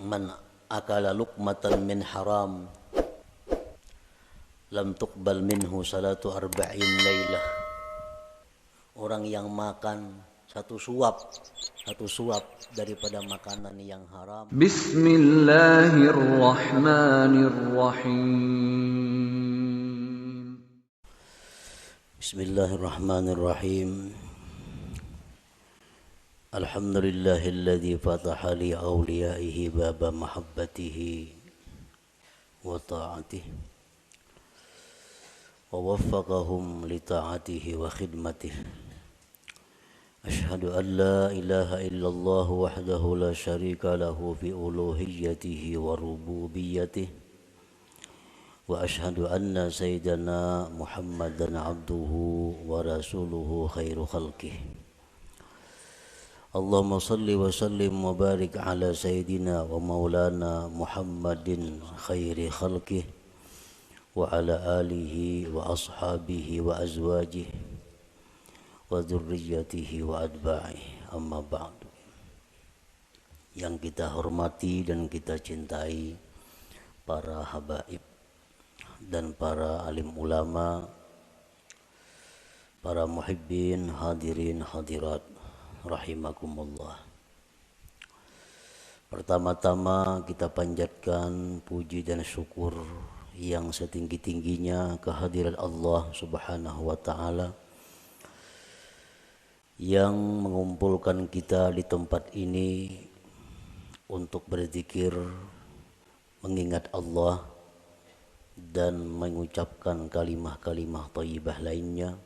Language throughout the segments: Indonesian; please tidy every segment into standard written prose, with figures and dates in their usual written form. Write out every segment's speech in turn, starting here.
Man akala luqmatan min haram lam tuqbal minhu salatu arba'in lailah. Orang yang makan satu suap daripada makanan yang haram. Bismillahirrahmanirrahim. Bismillahirrahmanirrahim. Alhamdulillahilladzi fataha li awliyaihi baba mahabbatihi wa ta'atihi wa waffaqahum li ta'atihi wa khidmatihi. Ashhadu an la ilaha illallah wahdahu la syarika lahu fi uluhiyyatihi wa rububiyyatihi wa ashhadu anna sayyidana Muhammadan abduhu wa rasuluhu khairu khalqihi. Allahumma salli wa sallim wa barik ala sayyidina wa maulana Muhammadin khairi khalqihi wa ala alihi wa ashabihi wa azwajihi wa dzurriyyatihi wa atba'ihi, amma ba'du. Yang kita hormati dan kita cintai para habaib dan para alim ulama, para muhibbin, hadirin hadirat rahimakumullah. Pertama-tama kita panjatkan puji dan syukur yang setinggi-tingginya kehadirat Allah Subhanahu wa taala yang mengumpulkan kita di tempat ini untuk berzikir, mengingat Allah dan mengucapkan kalimah-kalimah thayyibah lainnya.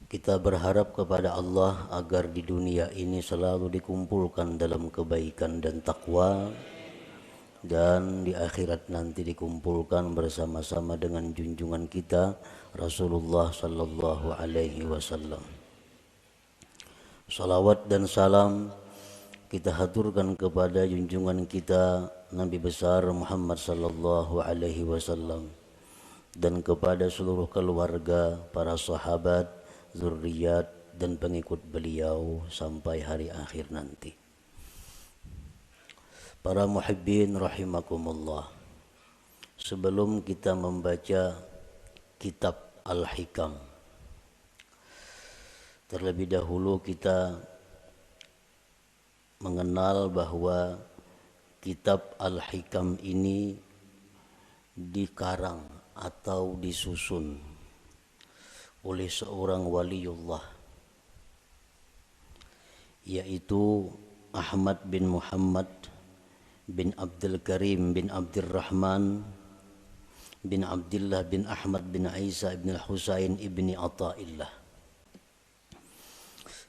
Kita berharap kepada Allah agar di dunia ini selalu dikumpulkan dalam kebaikan dan takwa, dan di akhirat nanti dikumpulkan bersama-sama dengan junjungan kita Rasulullah sallallahu alaihi wasallam. Salawat dan salam kita haturkan kepada junjungan kita Nabi besar Muhammad sallallahu alaihi wasallam dan kepada seluruh keluarga, para sahabat, zurriyat dan pengikut beliau sampai hari akhir nanti. Para muhibbin rahimakumullah, sebelum kita membaca kitab Al-Hikam, terlebih dahulu kita mengenal bahwa kitab Al-Hikam ini dikarang atau disusun oleh seorang waliullah, yaitu Ahmad bin Muhammad bin Abdul Karim bin Abdurrahman bin Abdullah bin Ahmad bin Isa bin Husain ibni Athaillah,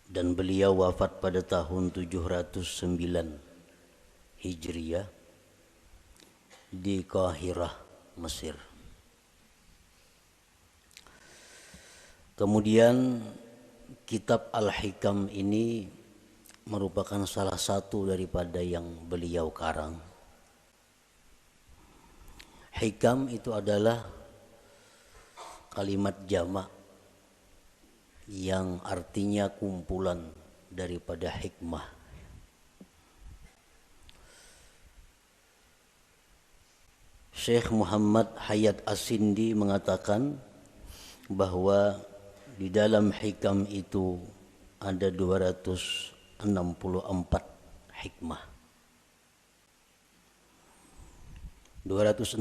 dan beliau wafat pada tahun 709 Hijriah di Kahirah, Mesir. Kemudian kitab Al-Hikam ini merupakan salah satu daripada yang beliau karang. Hikam itu adalah kalimat jamak yang artinya kumpulan daripada hikmah. Syekh Muhammad Hayat As-Sindi mengatakan bahwa di dalam hikam itu ada 264 hikmah. 264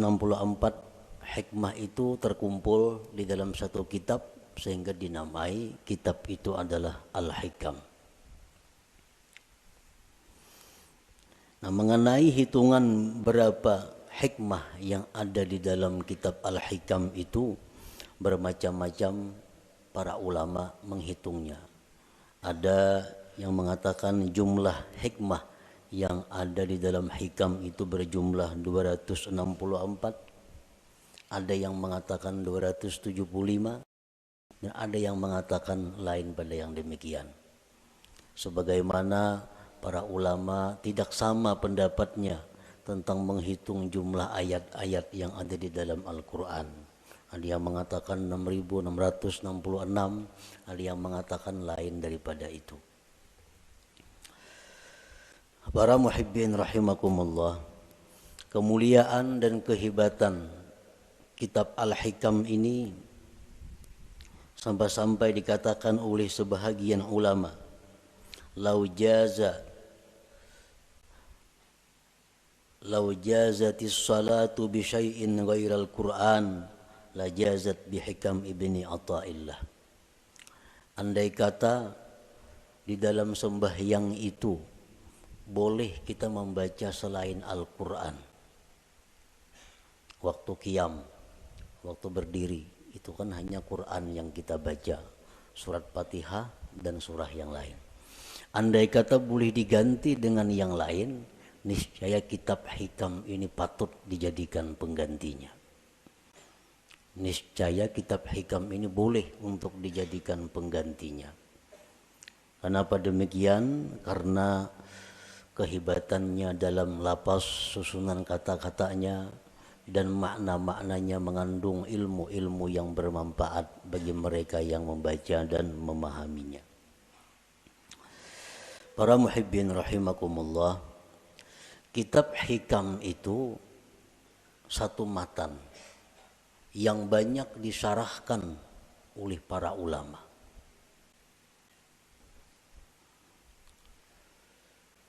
hikmah itu terkumpul di dalam satu kitab sehingga dinamai kitab itu adalah Al-Hikam. Nah, mengenai hitungan berapa hikmah yang ada di dalam kitab Al-Hikam itu bermacam-macam para ulama menghitungnya. Ada yang mengatakan jumlah hikmah yang ada di dalam hikam itu berjumlah 264. Ada yang mengatakan 275 dan ada yang mengatakan lain pada yang demikian. Sebagaimana para ulama tidak sama pendapatnya tentang menghitung jumlah ayat-ayat yang ada di dalam Al-Quran. Ada yang mengatakan 6.666, ada yang mengatakan lain daripada itu. Para muhibbin rahimakumullah, kemuliaan dan kehebatan kitab Al-Hikam ini sampai-sampai dikatakan oleh sebahagian ulama, lau jazatis salatu bi syai'in ghairal Qur'an la jazat bi Hikam ibni Athaillah. Andai kata di dalam sembahyang itu boleh kita membaca selain Al-Quran, waktu qiyam, waktu berdiri, itu kan hanya Quran yang kita baca, surat Fatihah dan surah yang lain. Andai kata boleh diganti dengan yang lain, niscaya kitab Hikam ini patut dijadikan penggantinya. Niscaya kitab Hikam ini boleh untuk dijadikan penggantinya. Kenapa demikian? Karena kehebatannya dalam lapas, susunan kata-katanya, dan makna-maknanya mengandung ilmu-ilmu yang bermanfaat bagi mereka yang membaca dan memahaminya. Para muhibbin rahimakumullah, kitab Hikam itu satu matan yang banyak disyarahkan oleh para ulama.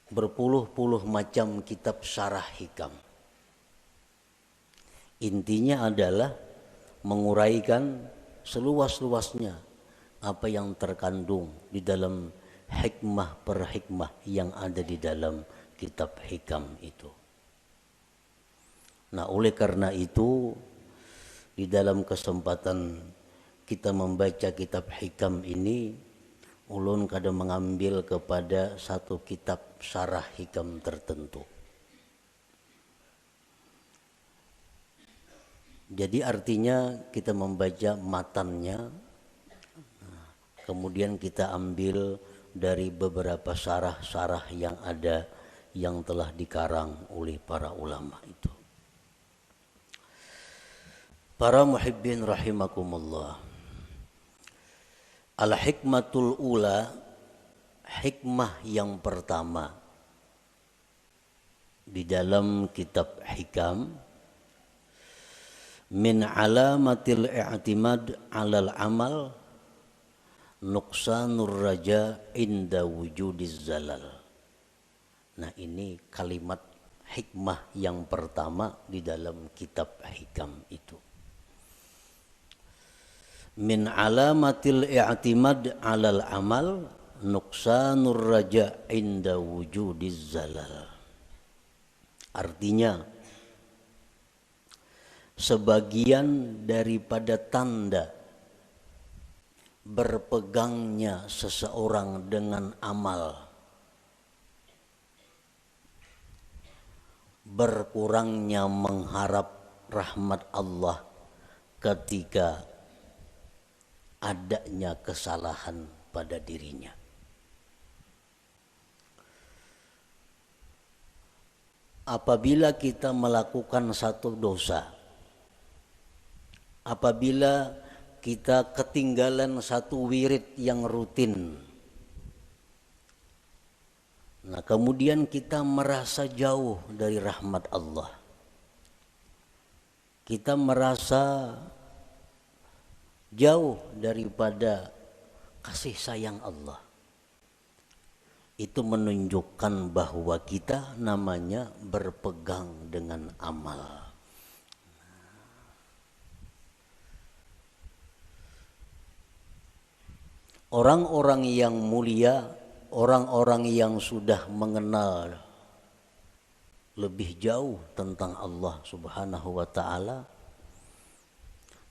Berpuluh-puluh macam kitab syarah Hikam. Intinya adalah menguraikan seluas-luasnya apa yang terkandung di dalam hikmah per hikmah yang ada di dalam kitab Hikam itu. Nah, oleh karena itu di dalam kesempatan kita membaca kitab Hikam ini, ulun kadang mengambil kepada satu kitab syarah Hikam tertentu. Jadi artinya kita membaca matannya, kemudian kita ambil dari beberapa syarah-syarah yang ada yang telah dikarang oleh para ulama itu. Para muhibbin rahimakumullah, Al-Hikmatul Ula, hikmah yang pertama di dalam kitab Hikam, min alamatil i'timad 'alal amal nuqsanur raja inda wujudiz zalal. Nah, ini kalimat hikmah yang pertama di dalam kitab Hikam itu. Min alamatil i'timad 'alal amal nuqsanur raja inda wujudiz zalal. Artinya, sebagian daripada tanda berpegangnya seseorang dengan amal, berkurangnya mengharap rahmat Allah ketika adanya kesalahan pada dirinya. Apabila kita melakukan satu dosa, apabila kita ketinggalan satu wirid yang rutin, nah kemudian kita merasa jauh dari rahmat Allah, kita merasa jauh daripada kasih sayang Allah, itu menunjukkan bahwa kita namanya berpegang dengan amal. Orang-orang yang mulia, orang-orang yang sudah mengenal lebih jauh tentang Allah Subhanahu wa ta'ala,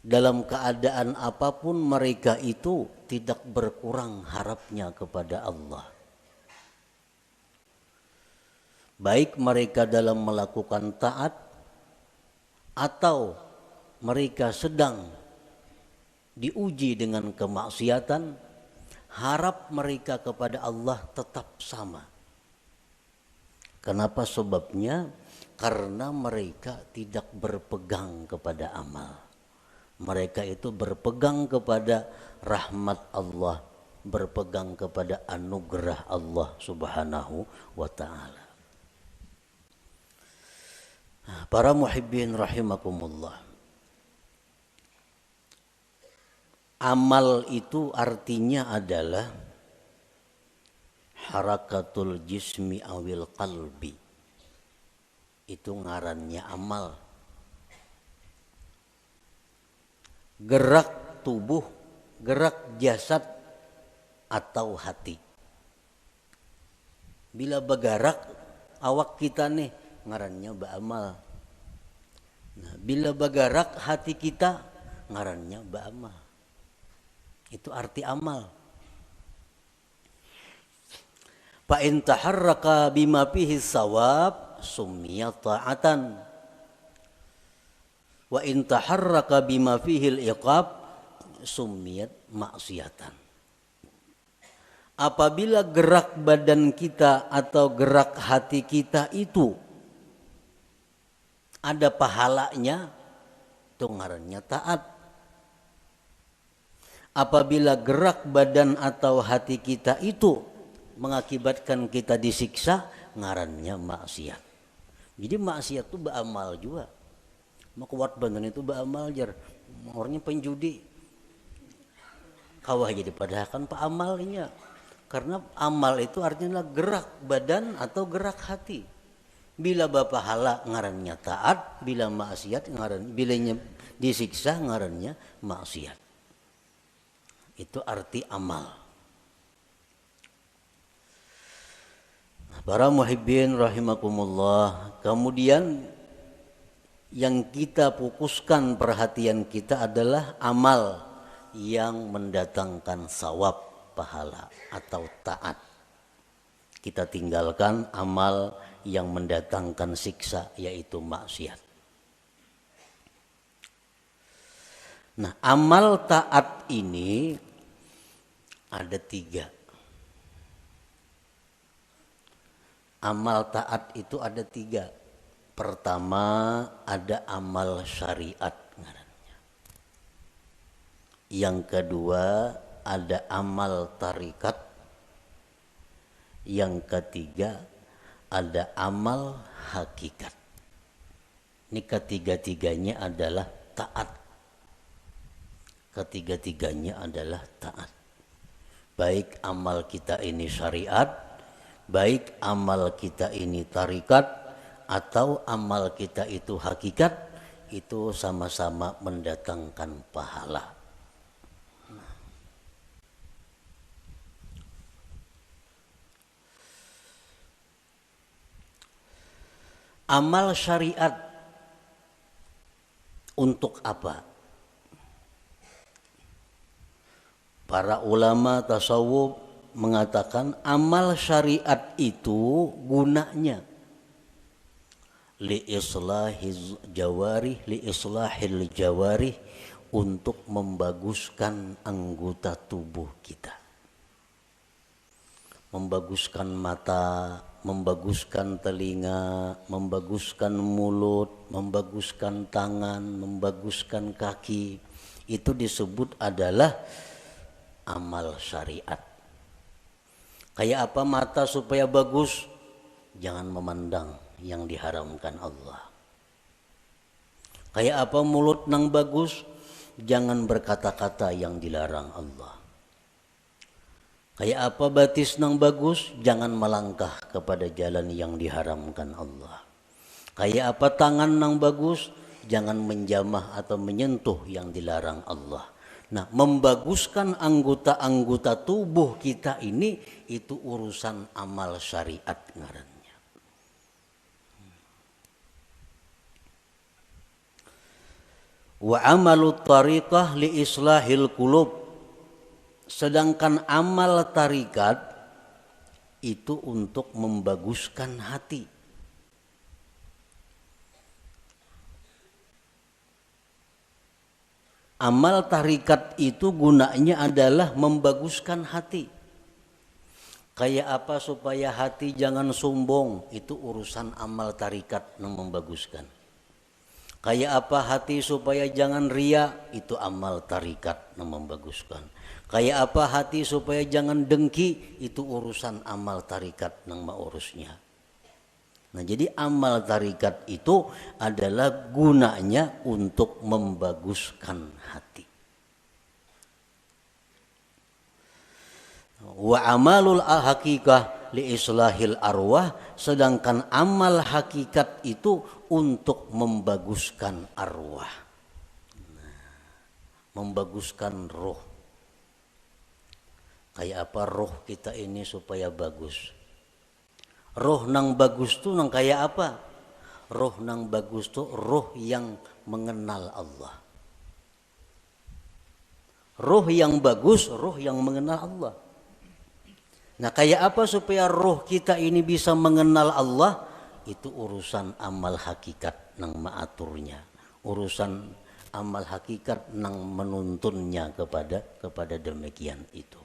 dalam keadaan apapun mereka itu tidak berkurang harapnya kepada Allah. Baik mereka dalam melakukan taat atau mereka sedang diuji dengan kemaksiatan, harap mereka kepada Allah tetap sama. Kenapa sebabnya? Karena mereka tidak berpegang kepada amal. Mereka itu berpegang kepada rahmat Allah, berpegang kepada anugerah Allah Subhanahu wa ta'ala. Para muhibbin rahimakumullah. Amal itu artinya adalah harakatul jismi awil qalbi. Itu ngarannya amal. Gerak tubuh, gerak jasad atau hati. Bila bergerak awak kita nih ngarannya ba'amal. Nah, bila bergerak hati kita ngarannya ba'amal. Itu arti amal. Fa in taharraka bima fihi sawab summiya ta'atan. Wa in taharraka bima fihi al-iqab summiyat maksiatan. Apabila gerak badan kita atau gerak hati kita itu ada pahalanya, itu ngarannya taat. Apabila gerak badan atau hati kita itu mengakibatkan kita disiksa, ngarannya maksiat. Jadi maksiat itu beramal juga. Makuat badan itu beramal jar. Orangnya penjudi. Kawah jadi padahal pak amalnya. Karena amal itu artinya gerak badan atau gerak hati. Bila bapahala ngarannya taat, bila maksiat bilanya disiksa ngarannya maksiat. Itu arti amal. Para muhibbin rahimakumullah. Kemudian yang kita fokuskan perhatian kita adalah amal yang mendatangkan sawab, pahala atau taat. Kita tinggalkan amal yang mendatangkan siksa, yaitu maksiat. Nah, amal taat ini ada 3. Amal taat itu ada 3. Pertama ada amal syariat ngarannya. Yang kedua ada amal tarikat. Yang ketiga ada amal hakikat. Ini ketiga-tiganya adalah taat. Ketiga-tiganya adalah taat. Baik amal kita ini syariat, baik amal kita ini tarikat, atau amal kita itu hakikat, itu sama-sama mendatangkan pahala. Amal syariat untuk apa? Para ulama tasawuf mengatakan amal syariat itu gunanya li islahil jawarih untuk membaguskan anggota tubuh kita. Membaguskan mata, membaguskan telinga, membaguskan mulut, membaguskan tangan, membaguskan kaki. Itu disebut adalah amal syariat. Kayak apa mata supaya bagus? Jangan memandang yang diharamkan Allah. Kayak apa mulut nang bagus? Jangan berkata-kata yang dilarang Allah. Kayak apa batis nang bagus? Jangan melangkah kepada jalan yang diharamkan Allah. Kayak apa tangan nang bagus? Jangan menjamah atau menyentuh yang dilarang Allah. Nah, membaguskan anggota-anggota tubuh kita ini itu urusan amal syariat ngarannya. Wa amalut tariqah li islahil qulub. Sedangkan amal tarikat itu untuk membaguskan hati. Amal tarikat itu gunanya adalah membaguskan hati. Kayak apa supaya hati jangan sombong, itu urusan amal tarikat yang membaguskan. Kayak apa hati supaya jangan ria, itu amal tarikat yang membaguskan. Kayak apa hati supaya jangan dengki, itu urusan amal tarikat yang mengurusnya. Nah, jadi amal tarikat itu adalah gunanya untuk membaguskan hati. Wa amalul hakikah li islahil arwah, sedangkan amal hakikat itu untuk membaguskan arwah. Membaguskan roh. Kayak apa roh kita ini supaya bagus? Roh nang bagus tuh nang kayak apa? Roh nang bagus tuh roh yang mengenal Allah. Roh yang bagus, roh yang mengenal Allah. Nah, kayak apa supaya roh kita ini bisa mengenal Allah? Itu urusan amal hakikat nang maaturnya. Urusan amal hakikat nang menuntunnya kepada demikian itu.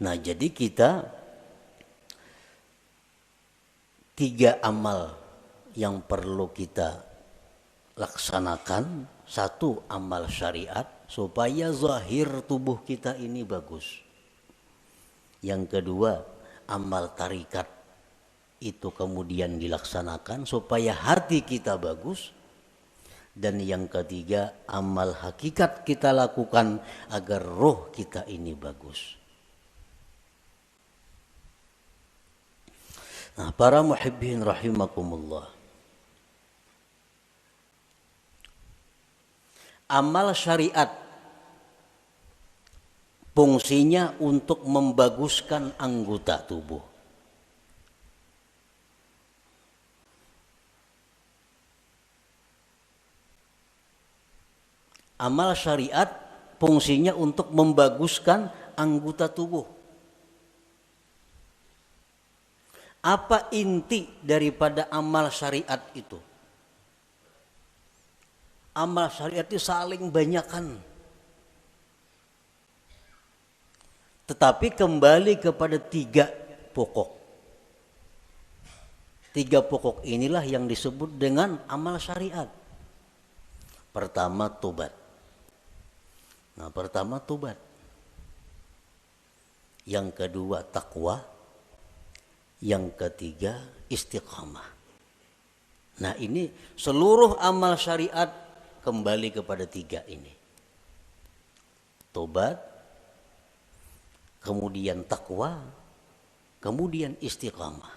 Nah, jadi kita 3 amal yang perlu kita laksanakan. 1, amal syariat supaya zahir tubuh kita ini bagus. Yang kedua, amal tarikat itu kemudian dilaksanakan supaya hati kita bagus. Dan yang ketiga, amal hakikat kita lakukan agar roh kita ini bagus. Nah, para muhibbin rahimakumullah. Amal syariat fungsinya untuk membaguskan anggota tubuh. Amal syariat fungsinya untuk membaguskan anggota tubuh. Apa inti daripada amal syariat itu? Amal syariat itu saling banyakkan. Tetapi kembali kepada 3 pokok. 3 pokok inilah yang disebut dengan amal syariat. Pertama, tobat. Nah, pertama tobat. Yang kedua, takwa. Yang ketiga, istiqamah. Nah, ini seluruh amal syariat kembali kepada 3 ini. Tobat, kemudian takwa, kemudian istiqamah.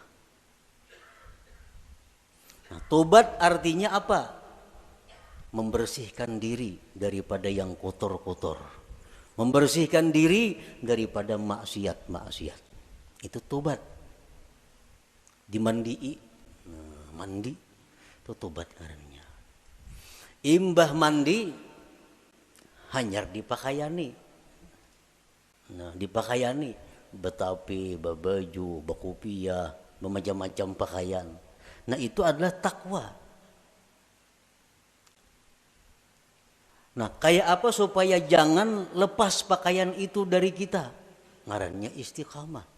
Nah, tobat artinya apa? Membersihkan diri daripada yang kotor-kotor. Membersihkan diri daripada maksiat-maksiat. Itu tobat. Dimandii, mandi itu tobat karena. Imbah mandi hanyar dipakaiani. Nah, dipakaiani betapi, babaju, bakupia, bermacam-macam pakaian. Nah, itu adalah takwa. Nah, kayak apa supaya jangan lepas pakaian itu dari kita? Ngarannya istiqamah.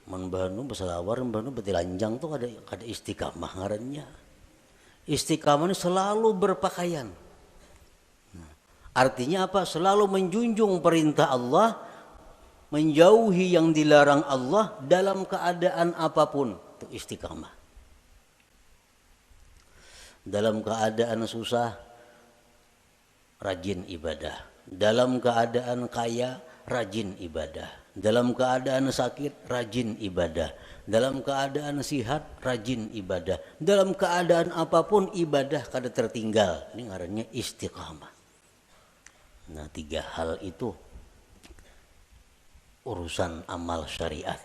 Membanu beselawar, membanu betilanjang tuh ada istiqamah ngarannya. Istiqamah ini selalu berpakaian. Nah, artinya apa? Selalu menjunjung perintah Allah, menjauhi yang dilarang Allah dalam keadaan apapun. Itu istiqamah. Dalam keadaan susah, rajin ibadah. Dalam keadaan kaya, rajin ibadah. Dalam keadaan sakit, rajin ibadah. Dalam keadaan sihat, rajin ibadah. Dalam keadaan apapun, ibadah kada tertinggal. Ini ngarannya istiqamah. Nah, 3 hal itu urusan amal syariat.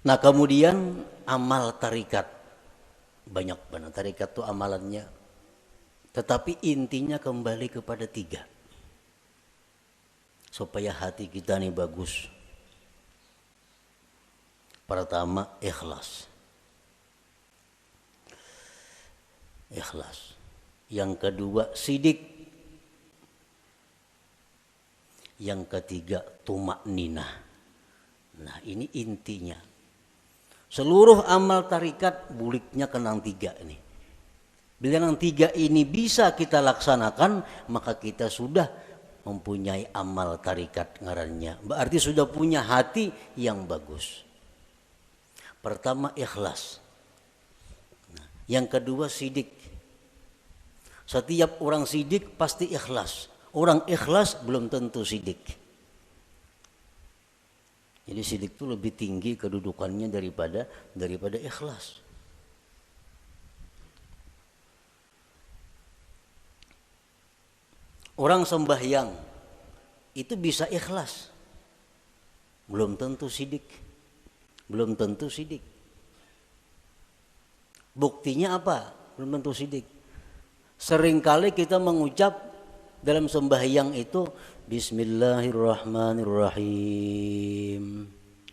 Nah, kemudian amal tarikat. Banyak banget tarikat itu amalannya. Tetapi intinya kembali kepada 3. Supaya hati kita ini bagus. Pertama, ikhlas. Ikhlas. Yang kedua, sidik. Yang ketiga, tumakninah. Nah, ini intinya. Seluruh amal tarikat buliknya kenang 3 ini. Bila yang 3 ini bisa kita laksanakan, maka kita sudah mempunyai amal tarikat ngarannya. Berarti sudah punya hati yang bagus. Pertama ikhlas. Yang kedua sidik. Setiap orang sidik pasti ikhlas. Orang ikhlas belum tentu sidik. Jadi sidik itu lebih tinggi kedudukannya daripada ikhlas. Orang sembahyang itu bisa ikhlas. Belum tentu sidik. Belum tentu sidik. Buktinya apa? Belum tentu sidik. Seringkali kita mengucap dalam sembahyang itu Bismillahirrahmanirrahim.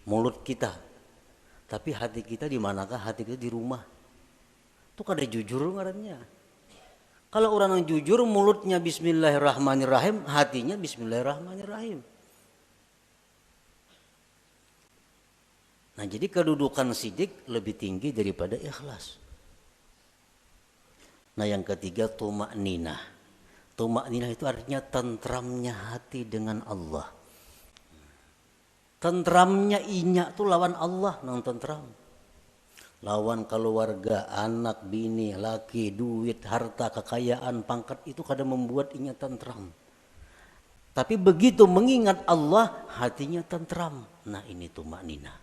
Mulut kita. Tapi hati kita di manakah? Hati kita di rumah. Itu kada jujur ngarannya. Kalau orang yang jujur mulutnya Bismillahirrahmanirrahim, hatinya Bismillahirrahmanirrahim. Nah, jadi kedudukan sidik lebih tinggi daripada ikhlas. Nah, yang ketiga tumakninah. Tumakninah itu artinya tentramnya hati dengan Allah. Tentramnya inya tuh lawan Allah nang tentram. Lawan keluarga, anak, bini, laki, duit, harta, kekayaan, pangkat itu kadang membuat inya tentram. Tapi begitu mengingat Allah, hatinya tentram. Nah, ini tumakninah.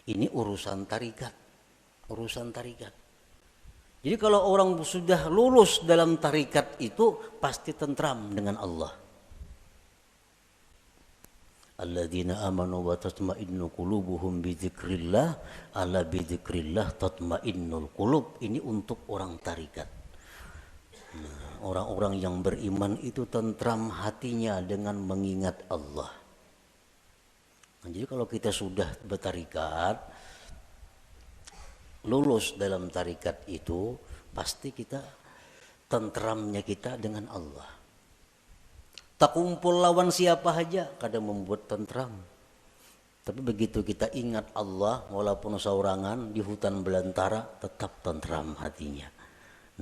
Ini urusan tarikat. Urusan tarikat. Jadi kalau orang sudah lulus dalam tarikat itu pasti tentram dengan Allah. Alladzina amanu wa tatma'innu qulubuhum bidzikrillah, ala bidzikrillah tatma'innul qulub. Ini untuk orang tarikat. Nah, orang-orang yang beriman itu tentram hatinya dengan mengingat Allah. Nah, jadi kalau kita sudah bertarikat, lulus dalam tarikat itu, pasti kita tentramnya kita dengan Allah. Tak kumpul lawan siapa saja kadang membuat tentram. Tapi begitu kita ingat Allah, walaupun saurangan di hutan belantara, tetap tentram hatinya.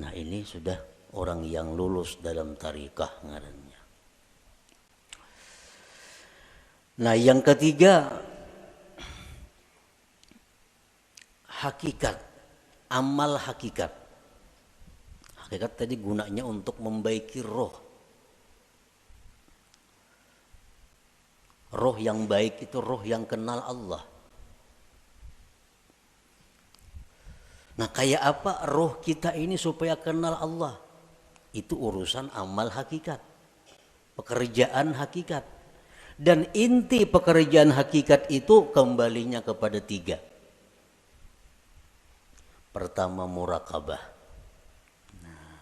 Nah, ini sudah orang yang lulus dalam tarikah ngarannya. Nah, yang ketiga, hakikat, amal hakikat. Hakikat tadi gunanya untuk membaiki roh. Roh yang baik itu roh yang kenal Allah. Nah, kayak apa roh kita ini supaya kenal Allah? Itu urusan amal hakikat. Pekerjaan hakikat. Dan inti pekerjaan hakikat itu kembalinya kepada tiga. Pertama murakabah. Nah,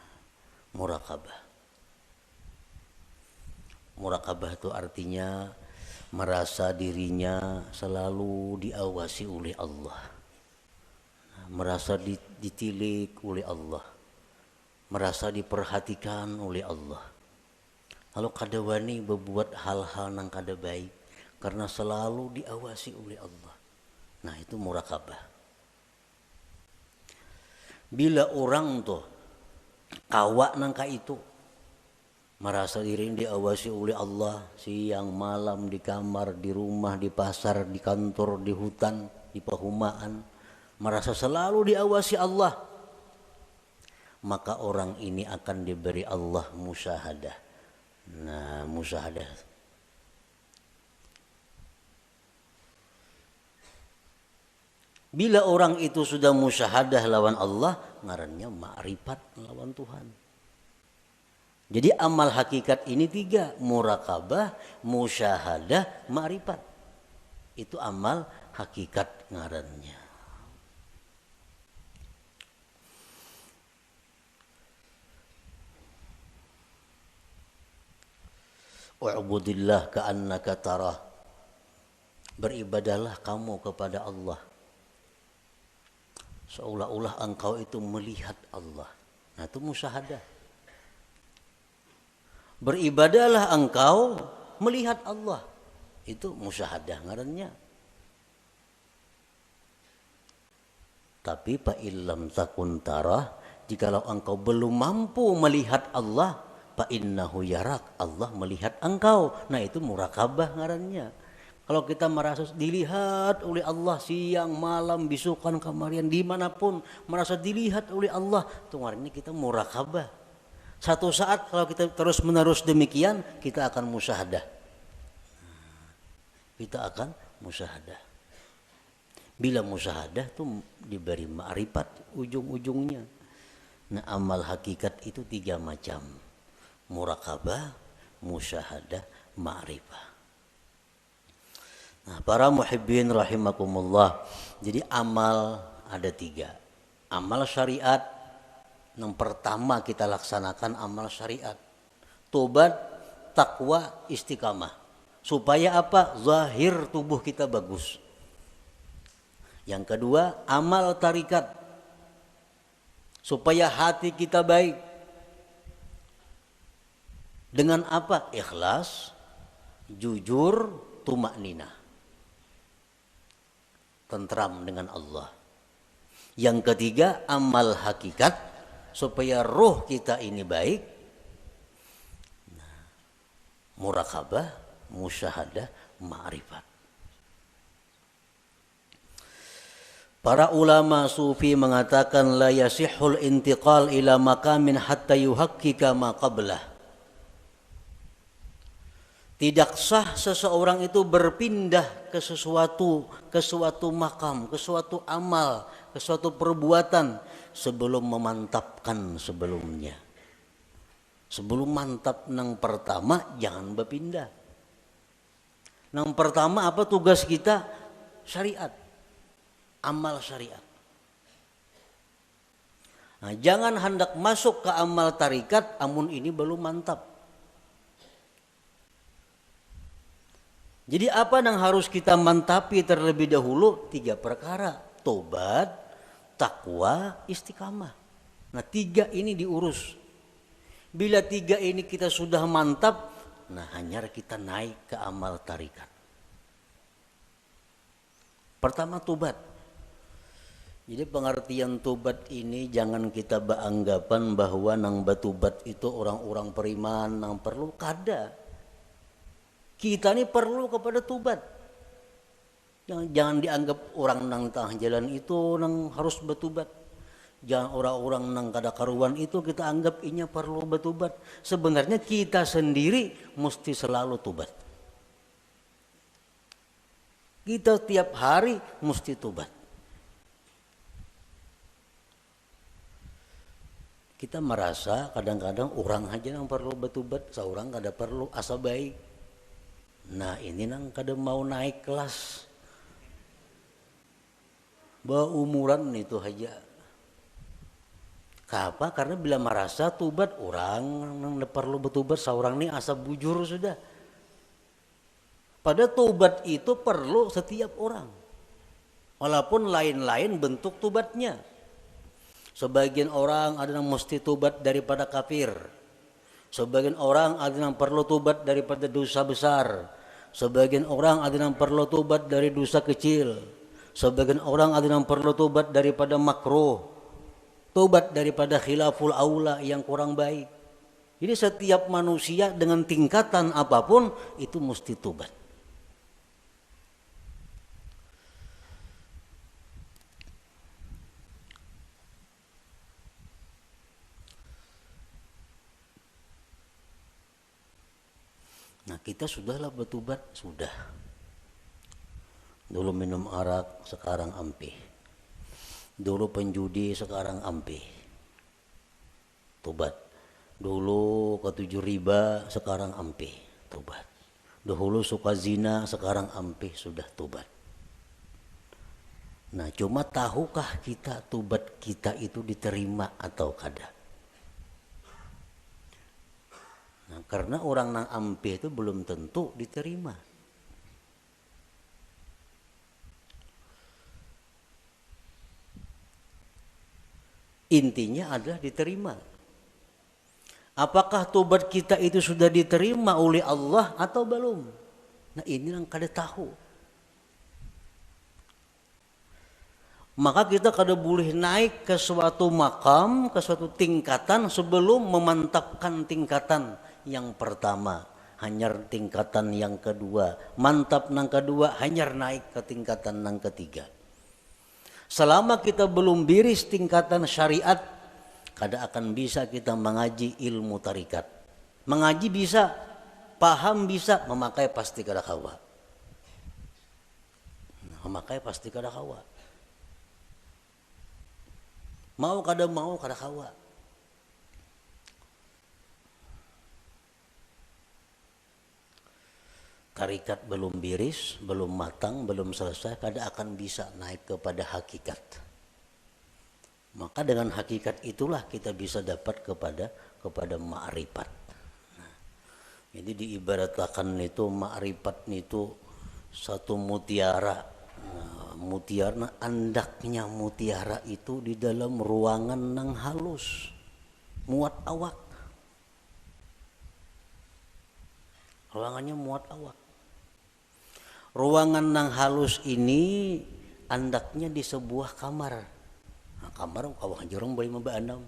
murakabah. Murakabah itu artinya merasa dirinya selalu diawasi oleh Allah. Nah, merasa ditilik oleh Allah. Merasa diperhatikan oleh Allah. Lalu kada wani berbuat hal-hal yang kada baik karena selalu diawasi oleh Allah. Nah, itu murakabah. Bila orang tuh kawak nangka itu merasa diri diawasi oleh Allah siang malam di kamar, di rumah, di pasar, di kantor, di hutan, di perumahan, merasa selalu diawasi Allah, maka orang ini akan diberi Allah musyahadah. Nah, musyahadah. Bila orang itu sudah musyahadah lawan Allah, ngarannya ma'rifat lawan Tuhan. Jadi amal hakikat ini tiga, murakabah, musyahadah, ma'rifat. Itu amal hakikat ngarannya. Wa'budillah ka'annaka tarah. Beribadahlah kamu kepada Allah seolah-olah engkau itu melihat Allah. Nah, itu musyahadah. Beribadahlah engkau melihat Allah. Itu musyahadah ngarannya. Tapi fa illam takun tarah, jikalau engkau belum mampu melihat Allah, fa innahu yarak, Allah melihat engkau. Nah itu murakabah ngarannya. Kalau kita merasa dilihat oleh Allah siang, malam, bisukan, kamarian, dimanapun merasa dilihat oleh Allah, itu ngarannya kita murakabah. Satu saat kalau kita terus menerus demikian, kita akan musyahadah. Kita akan musyahadah. Bila musyahadah tuh diberi ma'rifat ujung-ujungnya. Nah amal hakikat itu 3 macam. Murakabah, musyahadah, ma'rifah. Nah para muhibbin rahimakumullah. Jadi amal ada 3. Amal syariat. Yang pertama kita laksanakan amal syariat. Tobat, takwa, istiqamah. Supaya apa? Zahir tubuh kita bagus. Yang kedua, amal tarikat. Supaya hati kita baik. Dengan apa? Ikhlas, jujur, tumakninah. Tentram dengan Allah. Yang ketiga, amal hakikat. Supaya roh kita ini baik. Murakabah, musyahadah, ma'rifat. Para ulama sufi mengatakan la yasihul intiqal ila makamin hatta yuhaqqika ma qablah. Tidak sah seseorang itu berpindah ke suatu makam, ke suatu amal, ke suatu perbuatan sebelum memantapkan sebelumnya. Sebelum mantap nang pertama jangan berpindah. Nang pertama apa tugas kita? Syariat. Amal syariat. Nah, jangan hendak masuk ke amal tarikat amun ini belum mantap. Jadi apa yang harus kita mantapi terlebih dahulu? 3 perkara. Tobat, takwa, istiqamah. Nah 3 ini diurus. Bila 3 ini kita sudah mantap, nah hanya kita naik ke amal tarikat. Pertama tobat. Jadi pengertian tobat ini jangan kita beranggapan bahwa nang batubat itu orang-orang periman nang perlu kada. Kita ini perlu kepada tobat. Jangan dianggap orang nang tengah jalan itu nang harus batubat. Jangan orang-orang nang kada karuan itu kita anggap inya perlu batubat. Sebenarnya kita sendiri mesti selalu tobat. Kita tiap hari mesti tobat. Kita merasa kadang-kadang orang aja yang perlu batubat, seorang kada perlu asa baik. Nah ini nang kada mau naik kelas. Umuran itu aja. Kenapa? Karena bila merasa tubat orang nang perlu betubat, seorang ini asa bujur sudah. Pada tubat itu perlu setiap orang. Walaupun lain-lain bentuk tubatnya. Sebagian orang ada yang mesti tobat daripada kafir. Sebagian orang ada yang perlu tobat daripada dosa besar. Sebagian orang ada yang perlu tobat dari dosa kecil. Sebagian orang ada yang perlu tobat daripada makruh. Tobat daripada khilaful aula yang kurang baik. Jadi setiap manusia dengan tingkatan apapun itu mesti tobat. Nah kita sudahlah bertobat, sudah. Dulu minum arak, sekarang ampih. Dulu penjudi, sekarang ampih. Tobat. Dulu ketujuh riba, sekarang ampih. Tobat. Dahulu suka zina, sekarang ampih, sudah tobat. Nah cuma tahukah kita tobat kita itu diterima atau kada? Nah, karena orang nang ampih itu belum tentu diterima. Intinya adalah diterima. Apakah tobat kita itu sudah diterima oleh Allah atau belum? Nah ini yang kada tahu. Maka kita kada boleh naik ke suatu makam, ke suatu tingkatan sebelum memantapkan tingkatan yang pertama. Hanyar tingkatan yang kedua, mantap nang kedua, hanyar naik ke tingkatan nang ketiga. Selama kita belum biris tingkatan syariat, kada akan bisa kita mengaji ilmu tarikat. Mengaji bisa, paham bisa, memakai pasti kada kawa. Memakai pasti kada kawa. Mau kada kawa. Tarikat belum biris, belum matang, belum selesai, kada akan bisa naik kepada hakikat. Maka dengan hakikat itulah kita bisa dapat kepada ma'rifat. Nah, jadi diibaratkan itu ma'rifat itu satu mutiara. Nah, mutiara, andaknya mutiara itu di dalam ruangan nang halus, muat awak. Ruangannya muat awak. Ruangan nang halus ini andaknya di sebuah kamar. Nah, kamar kawah jorong boleh membaandam.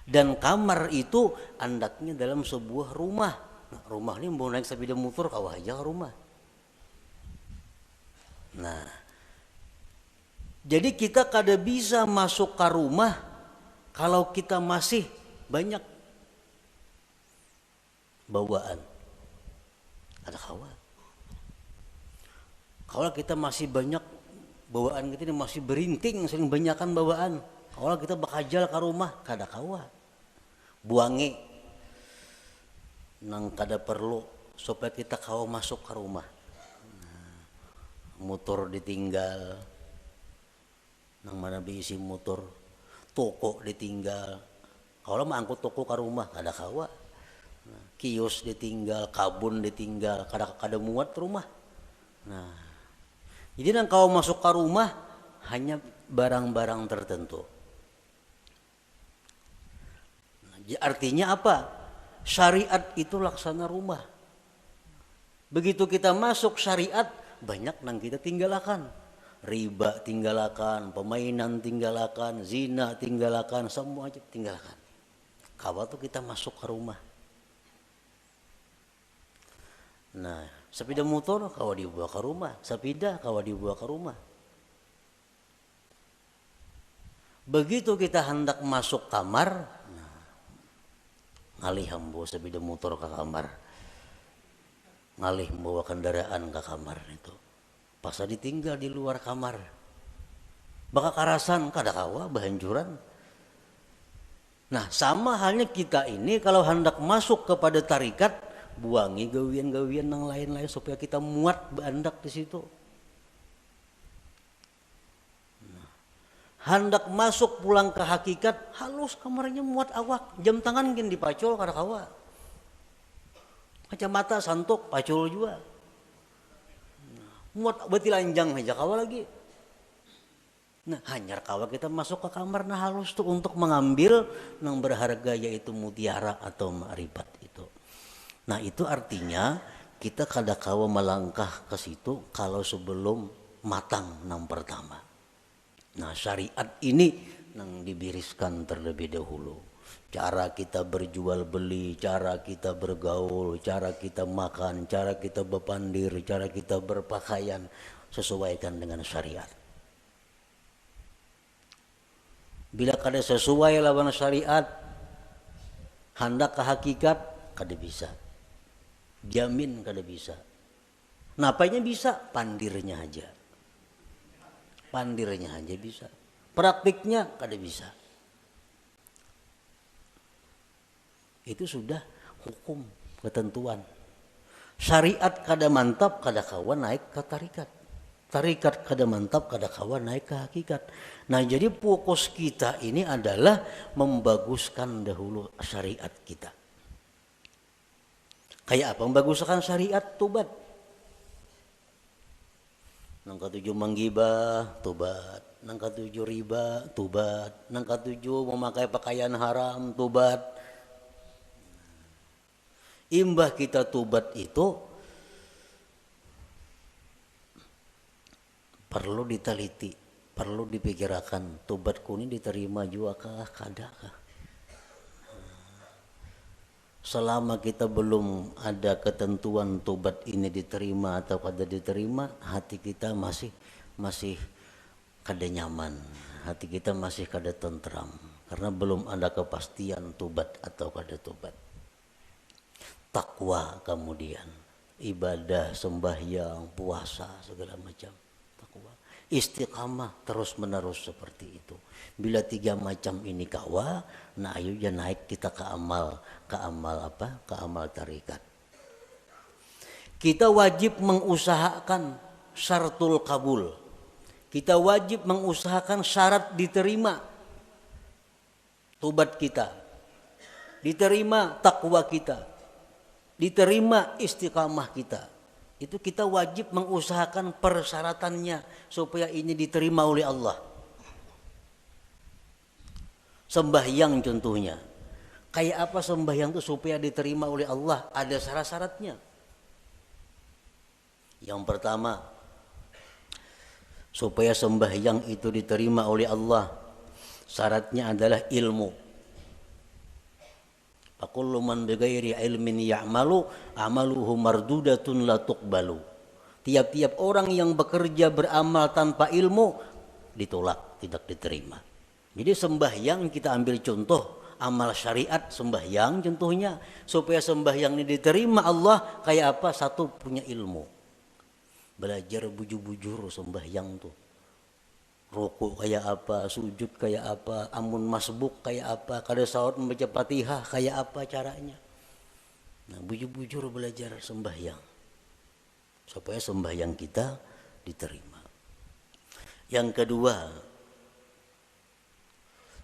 Dan kamar itu andaknya dalam sebuah rumah. Nah, rumah ini mau naik sepeda motor kawah aja rumah. Nah, jadi kita kada bisa masuk ke rumah kalau kita masih banyak bawaan. Ada kawan. Kalau kita masih banyak bawaan kita ini masih berinting, sering banyakan bawaan. Kalau kita bakajal ke rumah, kada kawa. Buangi nang kada perlu supaya kita kawa masuk ke rumah. Nah, motor ditinggal, nang mana diisi motor, toko ditinggal. Kalau mau angkut toko ke rumah, kada kawa. Nah, kios ditinggal, kabun ditinggal, kada muat rumah. Nah, jadi nang kau masuk ke rumah hanya barang-barang tertentu. Nah, artinya apa? Syariat itu laksana rumah. Begitu kita masuk syariat, banyak nang kita tinggalkan. Riba tinggalkan, permainan tinggalkan, zina tinggalkan, semua aja tinggalkan. Kalau tuh kita masuk ke rumah. Nah, sepeda motor kawa dibawa ke rumah, sepeda kawa dibawa ke rumah. Begitu kita hendak masuk kamar, nah, ngalih membawa sepeda motor ke kamar, ngalih membawa kendaraan ke kamar itu. Pas ditinggal di luar kamar, baka karasan kada kawa bahanjuran. Nah, sama halnya kita ini kalau hendak masuk kepada tarikat, buangi gawian-gawian yang lain-lain supaya kita muat bandak di situ. Nah, hendak masuk pulang ke hakikat, halus kamarnya muat awak, jam tangan gin dipacul kada kawa. Kacamata santuk pacul juga. Nah, muat beti lanjang aja kawa lagi. Nah, hanyar kawa kita masuk ke kamar nah halus tuh untuk mengambil yang berharga yaitu mutiara atau ma'rifat itu. Nah, itu artinya kita kada kawa melangkah ke situ kalau sebelum matang nang pertama. Nah, syariat ini nang dibiriskan terlebih dahulu. Cara kita berjual beli, cara kita bergaul, cara kita makan, cara kita berpandir, cara kita berpakaian sesuaikan dengan syariat. Bila kada sesuai lawan syariat, hendak ke hakikat kada bisa. Jamin kada bisa. Napanya bisa? Pandirnya aja. Pandirnya aja bisa. Praktiknya kada bisa. Itu sudah hukum, ketentuan. Syariat kada mantap, kada kawan naik ke tarikat. Tarikat kada mantap, kada kawan naik ke hakikat. Nah, jadi fokus kita ini adalah membaguskan dahulu syariat kita. Kayak apa membaguskan syariat? Tobat. Nang ketujuh menggibah, tobat. Nang ketujuh riba, tobat. Nang ketujuh memakai pakaian haram, tobat. Imbah kita tobat itu perlu diteliti. perlu dipikirkan tobatku ini diterima juga kah, kada kah? Selama kita belum ada ketentuan tobat ini diterima atau kada diterima, hati kita masih kada nyaman, hati kita masih kada tentram karena belum ada kepastian tobat atau kada tobat. Takwa kemudian ibadah, sembahyang, puasa segala macam. Takwa, istiqamah terus menerus seperti itu. Bila 3 macam ini kawa, nah ayo ya naik kita ke amal apa? Ke amal tarikat. Kita wajib mengusahakan syaratul kabul. Kita wajib mengusahakan syarat diterima tobat kita, diterima takwa kita, diterima istiqamah kita. Itu kita wajib mengusahakan persyaratannya supaya ini diterima oleh Allah. Sembahyang contohnya, kayak apa sembahyang itu supaya diterima oleh Allah? Ada syarat-syaratnya. Yang pertama, supaya sembahyang itu diterima oleh Allah, syaratnya adalah ilmu. Kullu man bighairi ilmin ya'malu amaluhu mardudatun la tuqbalu. Tiap-tiap orang yang bekerja beramal tanpa ilmu ditolak, tidak diterima. Jadi sembahyang kita ambil contoh amal syariat sembahyang contohnya, supaya sembahyang ini diterima Allah kayak apa? Satu, punya ilmu. Belajar bujur-bujur sembahyang tuh. Rukuk kayak apa, sujud kayak apa, amun masbuk kayak apa, kada salat membaca Fatihah kayak apa caranya. Nah, bujur-bujur belajar sembahyang supaya sembahyang kita diterima. Yang kedua,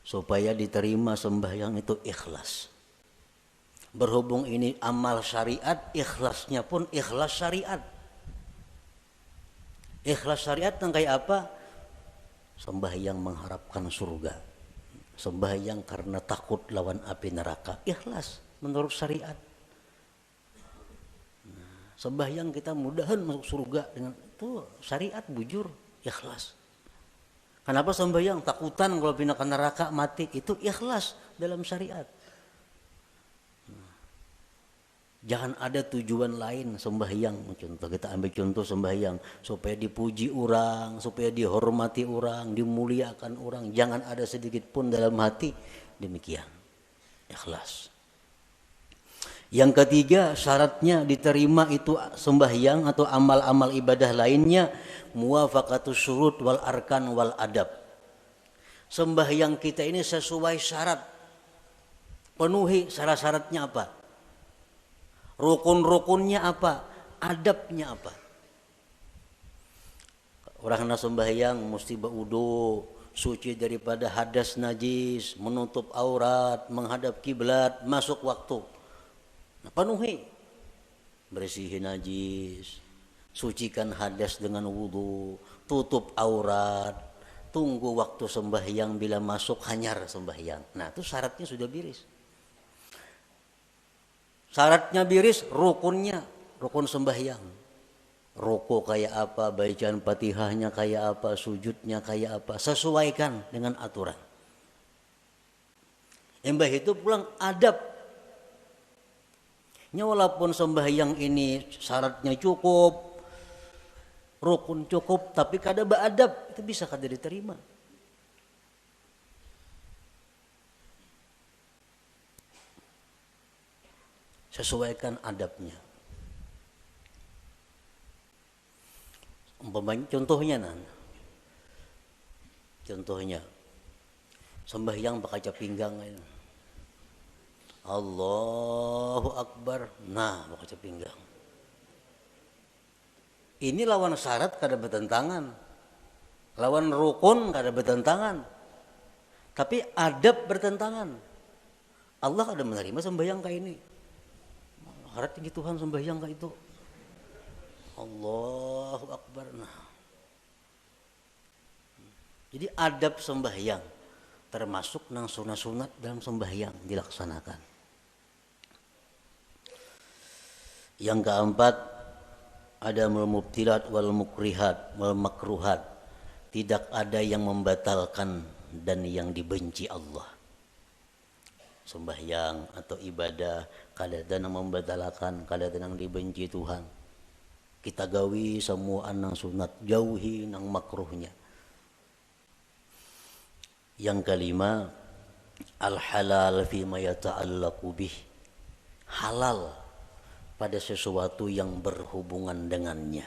supaya diterima sembahyang itu ikhlas. Berhubung ini amal syariat, ikhlasnya pun ikhlas syariat. Ikhlas syariat yang kayak apa? Sembahyang mengharapkan surga, sembahyang karena takut lawan api neraka, ikhlas menurut syariat. Sembahyang kita mudahan masuk surga dengan itu syariat bujur, ikhlas. Kenapa sembahyang? Takutan kalau pindah ke neraka mati, itu ikhlas dalam syariat. Jangan ada tujuan lain sembahyang. Contoh, kita ambil contoh sembahyang supaya dipuji orang, supaya dihormati orang, dimuliakan orang. Jangan ada sedikit pun dalam hati demikian. Ikhlas. Yang ketiga, syaratnya diterima itu sembahyang atau amal-amal ibadah lainnya muwafaqatus syurut wal arkan wal adab. Sembahyang kita ini sesuai syarat. Penuhi syarat-syaratnya apa? Rukun-rukunnya apa? Adabnya apa? Orang nak sembahyang mesti berwudu, suci daripada hadas najis, menutup aurat, menghadap kiblat, masuk waktu. Nah, penuhi. Bersihin najis, sucikan hadas dengan wudu, tutup aurat, tunggu waktu sembahyang, bila masuk hanyar sembahyang. Nah, itu syaratnya sudah biris. Syaratnya biris, rukunnya, rukun sembahyang. Ruku kayak apa, bacaan Fatihahnya kayak apa, sujudnya kayak apa, sesuaikan dengan aturan. Embah itu pulang adab. Walaupun sembahyang ini syaratnya cukup, rukun cukup, tapi kada beradab, itu bisa kada diterima. Sesuaikan adabnya. Contohnya contohnya sembahyang berkaca pinggang. Allahu Akbar. Nah, berkaca pinggang. Ini lawan syarat kada bertentangan. Lawan rukun kada bertentangan. Tapi adab bertentangan. Allah kada menerima sembahyang kayak ini. Harap tinggi Tuhan sembahyang kayak itu. Allahu Akbar. Nah. Jadi adab sembahyang termasuk nang sunat-sunat dalam sembahyang dilaksanakan. Yang keempat, ada mubtilat wal mukrihat wal makruhat. tidak ada yang membatalkan dan yang dibenci Allah. Sembahyang atau ibadah kadang-kadang membatalkan, kadang-kadang dibenci Tuhan. Kita gawi semua nang sunat, jauhi nang makruhnya. Yang kelima, al-halal fima yata'allaqu bih. Halal pada sesuatu yang berhubungan dengannya.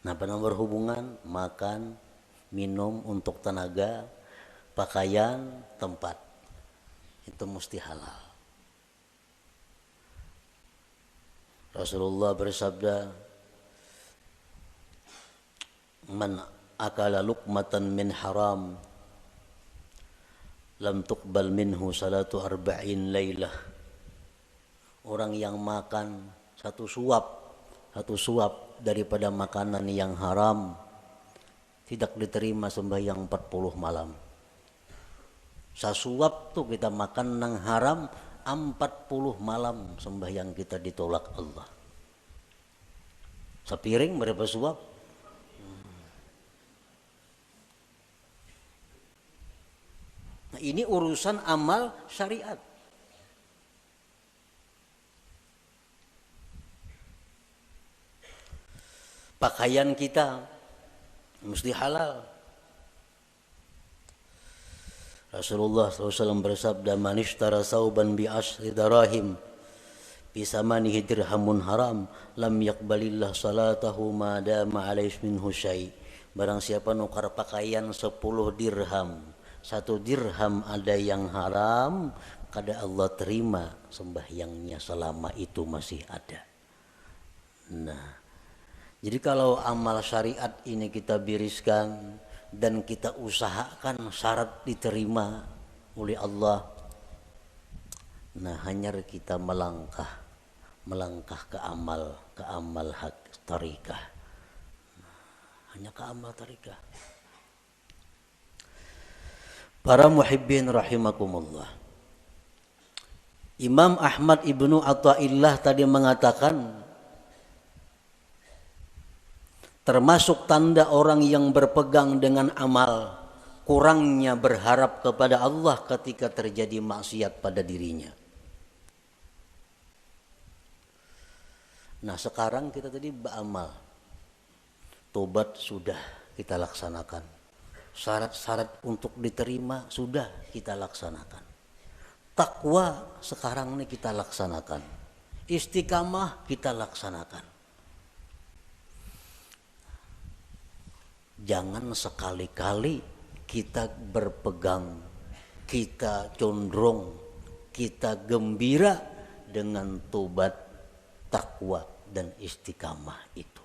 Nah, pada berhubungan, makan, minum untuk tenaga, pakaian, tempat. Itu mesti halal. Rasulullah bersabda, man akala luqmatan min haram lam tuqbal minhu salatu arba'in lailah. Orang yang makan satu suap daripada makanan yang haram tidak diterima sembahyang 40 malam. Sasuap tuh kita makan nang haram 40 malam sembahyang kita ditolak Allah. Sepiring berapa suap? Nah, ini urusan amal syariat. Pakaian kita mesti halal. Rasulullah SAW bersabda, man ishtara sauban bi ashri darahim bisamanihi dirhamun haram lam yaqbalillah salatahu ma dama alaihi minhu syai. Barang siapa nukar pakaian 10 dirham, 1 dirham ada yang haram, kada Allah terima sembahyangnya selama itu masih ada. Nah, jadi kalau amal syariat ini kita biriskan dan kita usahakan syarat diterima oleh Allah, nah hanya kita melangkah ke amal hak tarikah, hanya ke amal tarikah. Para muhibbin rahimakumullah, Imam Ahmad ibnu Athaillah tadi mengatakan, termasuk tanda orang yang berpegang dengan amal, kurangnya berharap kepada Allah ketika terjadi maksiat pada dirinya. Nah, sekarang kita tadi beramal, tobat sudah kita laksanakan, syarat-syarat untuk diterima sudah kita laksanakan, takwa sekarang ini kita laksanakan, istiqamah kita laksanakan. Jangan sekali-kali kita berpegang, kita condong, kita gembira dengan tobat, takwa, dan istiqamah itu.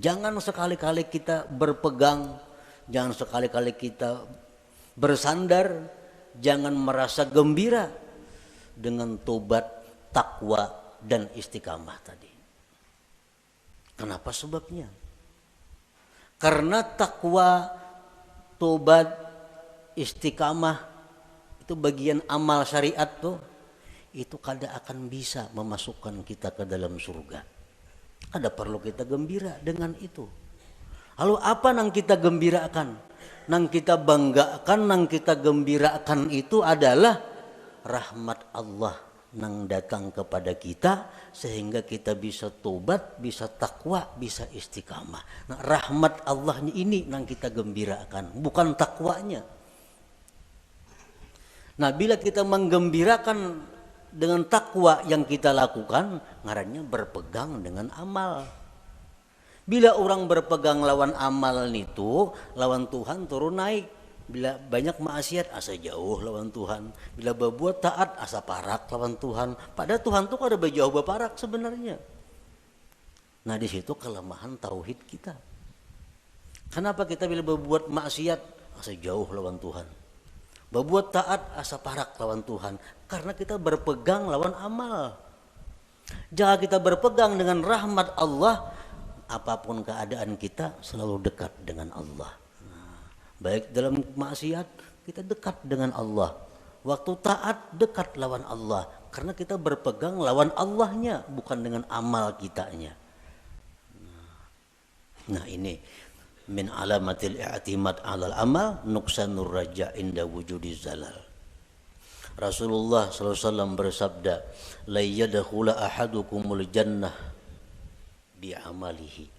Jangan sekali-kali kita berpegang, jangan sekali-kali kita bersandar, jangan merasa gembira dengan tobat, takwa, dan istiqamah tadi. Kenapa sebabnya? Karena takwa, tobat, istiqamah itu bagian amal syariat tuh, itu kada akan bisa memasukkan kita ke dalam surga. Kada perlu kita gembira dengan itu. Lalu apa nang kita gembirakan? Nang kita banggakan, nang kita gembirakan itu adalah rahmat Allah nang datang kepada kita sehingga kita bisa tobat, bisa takwa, bisa istiqamah. Nah, rahmat Allahnya ini nang kita gembirakan, bukan takwanya. Nah, bila kita menggembirakan dengan takwa yang kita lakukan, ngarannya berpegang dengan amal. Bila orang berpegang lawan amal itu, lawan Tuhan turun naik. Bila banyak maksiat asa jauh lawan Tuhan. Bila berbuat taat asa parak lawan Tuhan. Padahal Tuhan tuh ada berjauh berparak sebenarnya. Nah, di situ kelemahan tauhid kita. Kenapa kita bila berbuat maksiat asa jauh lawan Tuhan? Berbuat taat asa parak lawan Tuhan. Karena kita berpegang lawan amal. Jika kita berpegang dengan rahmat Allah, apapun keadaan kita selalu dekat dengan Allah. Baik dalam maksiat kita dekat dengan Allah, waktu taat dekat lawan Allah, karena kita berpegang lawan Allahnya bukan dengan amal kitanya. Nah ini min alamatil i'timad 'alal amal nuqsanur raja inda wujudiz zalal. Rasulullah SAW bersabda, la yadkhula ahadukumul jannah bi amalihi.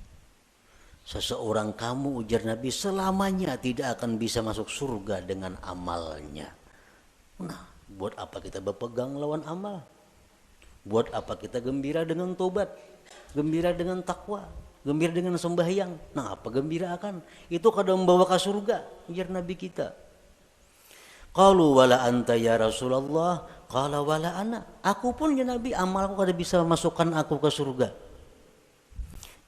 Seseorang kamu, ujar Nabi, selamanya tidak akan bisa masuk surga dengan amalnya. Nah, buat apa kita berpegang lawan amal? Buat apa kita gembira dengan tobat, gembira dengan takwa, gembira dengan sembahyang? Nah, apa gembira akan? Itu kadang membawa ke surga, ujar Nabi kita. Qalu wala anta ya Rasulullah, qala wala ana. Aku pun ya Nabi, amalku kada bisa masukkan aku ke surga.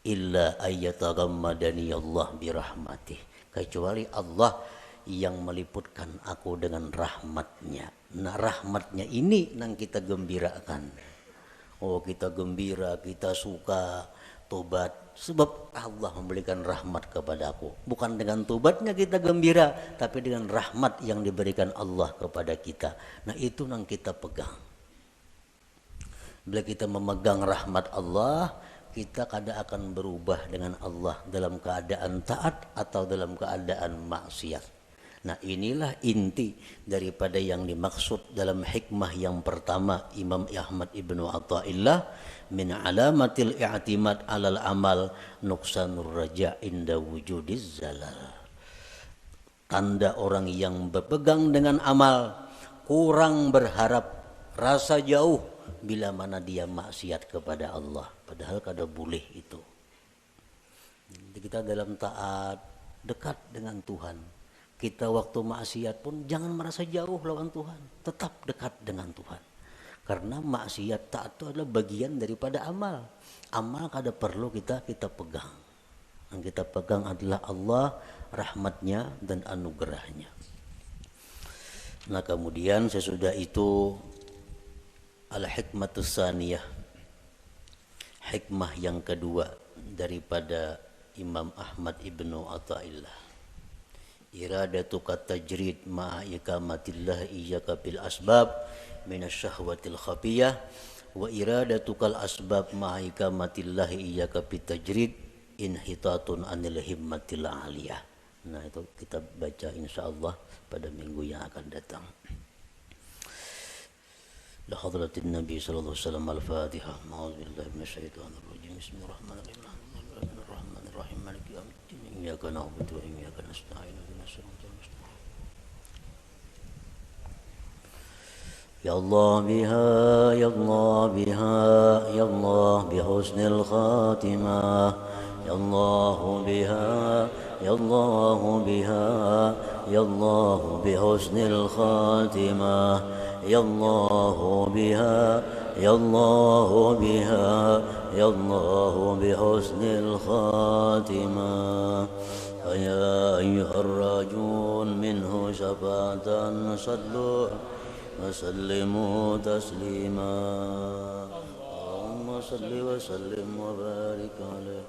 Illa ayyatagammadani Allah birahmatih, kecuali Allah yang meliputkan aku dengan rahmatnya. Nah rahmatnya ini yang kita gembirakan. Oh kita gembira, kita suka tobat sebab Allah memberikan rahmat kepada aku. Bukan dengan tobatnya kita gembira, tapi dengan rahmat yang diberikan Allah kepada kita. Nah itu yang kita pegang. Bila kita memegang rahmat Allah, kita kadang akan berubah dengan Allah dalam keadaan taat atau dalam keadaan maksiat. Nah inilah inti daripada yang dimaksud dalam hikmah yang pertama Imam Ahmad Ibnu Athaillah, min alamatil i'timad 'alal amal nuqsanur raja inda wujudiz zalal. Tanda orang yang berpegang dengan amal, kurang berharap, rasa jauh bila mana dia maksiat kepada Allah, padahal kada boleh itu. Jadi kita dalam taat dekat dengan Tuhan. Kita waktu maksiat pun jangan merasa jauh lawan Tuhan, tetap dekat dengan Tuhan. Karena maksiat taat itu adalah bagian daripada amal. Amal kada perlu kita pegang. Yang kita pegang adalah Allah, rahmatnya dan anugerahnya. Nah kemudian sesudah itu al-hikmatus saniyah, hikmah yang kedua daripada Imam Ahmad Ibnu Athaillah, iradatuka tajrid ma'a ikamatillah iyyaka bil asbab minasyahwatil khafiyah wa iradatukal asbab ma'a ikamatillah iyyaka bit tajrid inhitatun anil himmatil aliyah. Nah itu kita baca insyaallah pada minggu yang akan datang. لحضرة النبي صلى الله عليه وسلم الفاتحة. أعوذ بالله من الشيطان الرجيم. بسم الله الرحمن الرحيم. مالك يوم الدين. إياك نعبد وإياك نستعين. اهدنا الصراط المستقيم. يا الله بها يا الله بها يا الله بحسن الخاتمة يا الله بها يا الله بها يا الله بحسن الخاتمة يا الله بها يا الله بها يا الله بحسن الخاتمة فيا أيها الراجون منه شفاعة صلوا وسلموا تسليما اللهم صل وسلم وبارك عليه.